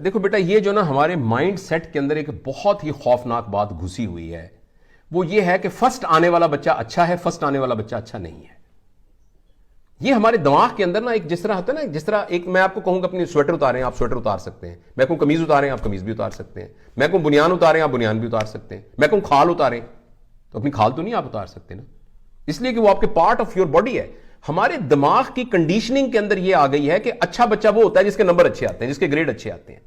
देखो बेटा, ये जो ना हमारे माइंड सेट के अंदर एक बहुत ही खौफनाक बात घुसी हुई है, वो ये है कि फर्स्ट आने वाला बच्चा अच्छा है, फर्स्ट आने वाला बच्चा अच्छा नहीं है। ये हमारे दिमाग के अंदर ना एक जिस तरह होता है ना, जिस तरह एक मैं आपको कहूंगा अपनी स्वेटर उतारें, आप स्वेटर उतार सकते हैं। मैं कहूं कमीज उतारें, आप कमीज भी उतार सकते हैं। मैं कहूं बुनियान उतारें, आप बुनियान भी उतार सकते हैं। मैं कहूं खाल उतारें, तो अपनी खाल तो नहीं आप उतार सकते ना, इसलिए कि वो आपके पार्ट ऑफ योर बॉडी है। हमारे दिमाग की कंडीशनिंग के अंदर ये आ गई है कि अच्छा बच्चा वो होता है जिसके नंबर अच्छे आते हैं, जिसके ग्रेड अच्छे आते हैं,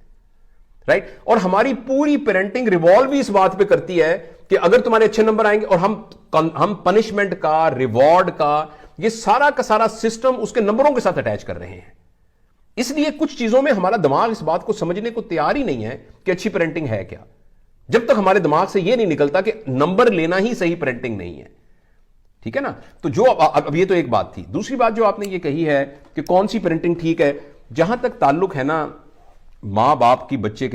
राइट। और हमारी पूरी पेरेंटिंग रिवॉल्व भी इस बात पे करती है कि अगर तुम्हारे अच्छे नंबर आएंगे, और हम पनिशमेंट का, रिवॉर्ड का, ये सारा का सारा सिस्टम उसके नंबरों के साथ अटैच कर रहे हैं। इसलिए कुछ चीजों में हमारा दिमाग इस बात को समझने को तैयार ही नहीं है कि अच्छी पेरेंटिंग है क्या, जब तक हमारे दिमाग से यह नहीं निकलता कि नंबर लेना ही सही पेरेंटिंग नहीं है। ठीक है ना। तो जो अब ये तो एक बात थी। दूसरी बात जो आपने ये कही है कि कौन सी पेरेंटिंग ठीक है, जहां तक ताल्लुक है ना मां बाप की बच्चे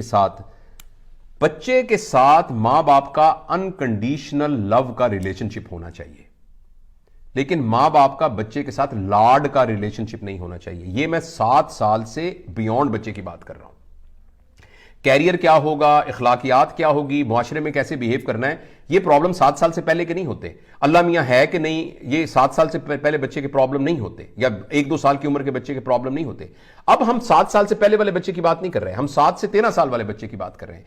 के साथ मां बाप का अनकंडीशनल लव का रिलेशनशिप होना चाहिए, लेकिन मां बाप का बच्चे के साथ लाड का रिलेशनशिप नहीं होना चाहिए। यह मैं 7 साल से बियॉन्ड बच्चे की बात कर रहा हूं। कैरियर क्या होगा, इखलाकियात क्या होगी, मुआशरे में कैसे बिहेव करना है, ये प्रॉब्लम 7 साल से पहले के नहीं होते। अल्लाह मियां है कि नहीं, ये 7 साल से पहले बच्चे के प्रॉब्लम नहीं होते, या 1-2 साल की उम्र के बच्चे के प्रॉब्लम नहीं होते। अब हम 7 साल से पहले वाले बच्चे की बात नहीं कर रहे हैं, हम 7 से 13 साल वाले बच्चे की बात कर रहे हैं।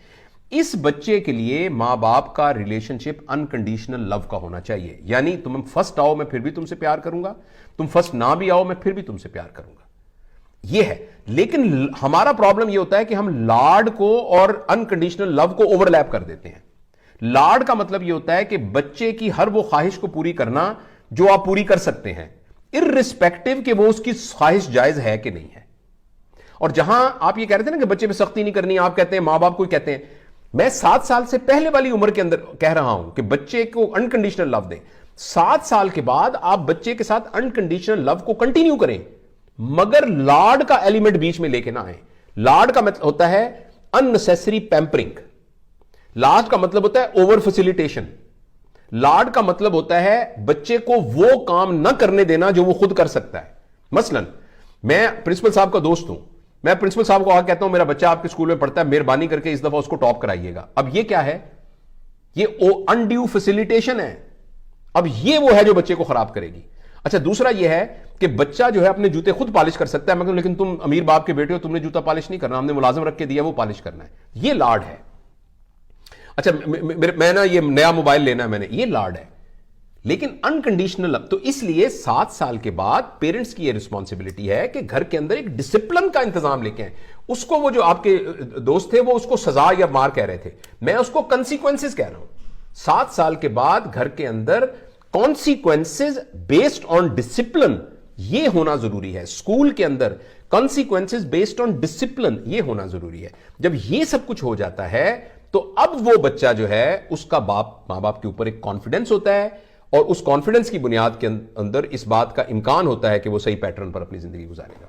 इस बच्चे के लिए मां बाप का रिलेशनशिप अनकंडीशनल लव का होना चाहिए, यानी तुम फर्स्ट आओ मैं फिर भी तुमसे प्यार करूंगा, तुम फर्स्ट ना भी आओ मैं फिर भी तुमसे प्यार करूंगा, यह है। लेकिन हमारा प्रॉब्लम यह होता है कि हम लाड को और अनकंडीशनल लव को ओवरलैप कर देते हैं। लाड का मतलब यह होता है कि बच्चे की हर वो ख्वाहिश को पूरी करना जो आप पूरी कर सकते हैं, इर्रिस्पेक्टिव कि वो उसकी ख्वाहिश जायज है कि नहीं है। और जहां आप ये कह रहे थे ना कि बच्चे पे सख्ती नहीं करनी, आप कहते हैं, मां बाप को ही कहते हैं, मैं 7 साल से पहले वाली उम्र के अंदर कह रहा हूं कि बच्चे को अनकंडीशनल लव दें। 7 साल के बाद आप बच्चे के साथ अनकंडीशनल लव को कंटिन्यू करें, मगर लाड का एलिमेंट बीच में लेके ना आए। लाड का मतलब होता है अननेसेसरी पैम्परिंग, लाड का मतलब होता है ओवर फैसिलिटेशन, लाड का मतलब होता है बच्चे को वो काम ना करने देना जो वो खुद कर सकता है। मसलन मैं प्रिंसिपल साहब का दोस्त हूं, मैं प्रिंसिपल साहब को आकर कहता हूं मेरा बच्चा आपके स्कूल में पढ़ता है, मेहरबानी करके इस दफा उसको टॉप कराइएगा। अब ये क्या है, ये अनड्यू फैसिलिटेशन है। अब ये वो है जो बच्चे को खराब करेगी। अच्छा, दूसरा ये है कि बच्चा जो है अपने जूते खुद पॉलिश कर सकता है, मगर लेकिन तुम अमीर बाप के बेटे हो, तुमने जूता पॉलिश नहीं करना, हमने मुलाजिम रख के दिया वो पॉलिश करना है, ये लाड है। अच्छा, मैं ना ये नया मोबाइल लेना है मैंने, ये लाड है। लेकिन अनकंडीशनल तो इसलिए 7 साल के बाद पेरेंट्स की यह रिस्पॉन्सिबिलिटी है कि घर के अंदर एक डिसिप्लिन का इंतजाम लेके आए। उसको वो जो आपके दोस्त थे वो उसको सजा या मार कह रहे थे, मैं उसको कंसिक्वेंसेस कह रहा हूं। 7 साल के बाद घर के अंदर कॉन्सिक्वेंसेज बेस्ड ऑन डिसिप्लिन ये होना जरूरी है। स्कूल के अंदर कॉन्सिक्वेंसेज बेस्ड ऑन डिसिप्लिन ये होना जरूरी है। जब ये सब कुछ हो जाता है तो अब वो बच्चा जो है उसका मां बाप के ऊपर एक कॉन्फिडेंस होता है, और उस कॉन्फिडेंस की बुनियाद के अंदर इस बात का इम्कान होता है कि वो सही पैटर्न पर अपनी जिंदगी गुजारेगा।